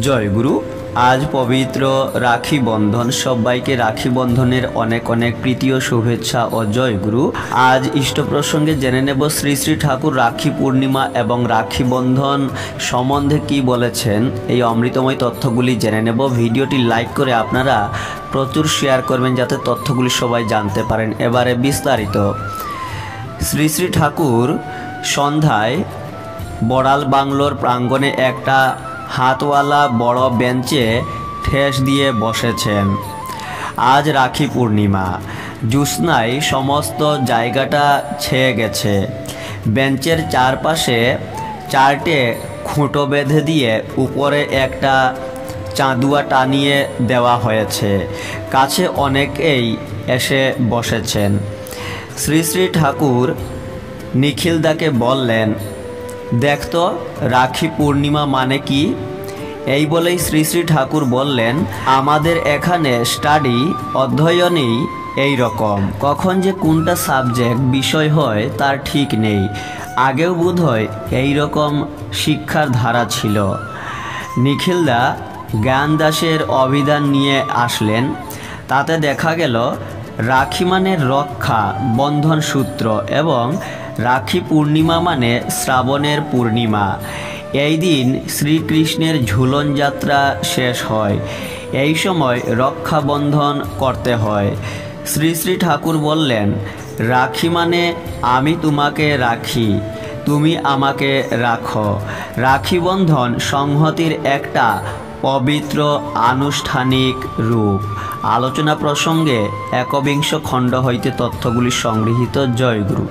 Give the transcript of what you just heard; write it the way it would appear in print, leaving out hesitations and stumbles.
জয় গুরু। আজ পবিত্র রাখি বন্ধন। সবাইকে রাখি বন্ধনের অনেক অনেক প্রীতি ও শুভেচ্ছা ও জয় গুরু। আজ ইষ্ট প্রসঙ্গে জেনে নেব শ্রী শ্রী ঠাকুর রাখি পূর্ণিমা এবং রাখি বন্ধন সম্বন্ধে কি বলেছেন। এই অমৃতময় তথ্যগুলি জেনে নেব। ভিডিওটি লাইক করে আপনারা প্রচুর শেয়ার করবেন যাতে তথ্যগুলি সবাই জানতে পারেন। এবারে বিস্তারিত। শ্রী শ্রী ঠাকুর সন্ধ্যায় বড়াল বাংলোর প্রাঙ্গণে একটা হাতওয়ালা বড় বেঞ্চে ঠেস দিয়ে বসেছেন। আজ রাখি পূর্ণিমা। জ্যোৎস্নায় সমস্ত জায়গাটা ছেয়ে গেছে। বেঞ্চের চারপাশে চারটে খুঁটো বেঁধে দিয়ে উপরে একটা চাঁদুয়া টানিয়ে দেওয়া হয়েছে। কাছে অনেকেই এসে বসেছেন। শ্রী শ্রী ঠাকুর নিখিলদাকে বললেন, দেখতো রাখি পূর্ণিমা মানে কি? এই বলেই শ্রী শ্রী ঠাকুর বললেন, আমাদের এখানে স্টাডি অধ্যয়নই এই রকম। কখন যে কোনটা সাবজেক্ট বিষয় হয় তার ঠিক নেই। আগেও বোধহয় এই রকম শিক্ষার ধারা ছিল। নিখিলদা জ্ঞান দাসের অভিধান নিয়ে আসলেন। তাতে দেখা গেল রাখি মানে রক্ষা বন্ধন সূত্র এবং রাখি পূর্ণিমা মানে শ্রাবণের পূর্ণিমা। এই দিন শ্রীকৃষ্ণের ঝুলন যাত্রা শেষ হয়। এই সময় রক্ষাবন্ধন করতে হয়। শ্রী শ্রী ঠাকুর বললেন, রাখি মানে আমি তোমাকে রাখি, তুমি আমাকে রাখো। রাখি বন্ধন সংহতির একটা পবিত্র আনুষ্ঠানিক রূপ। আলোচনা প্রসঙ্গে একবিংশ খণ্ড হইতে তথ্যগুলি সংগৃহীত। জয় গুরু।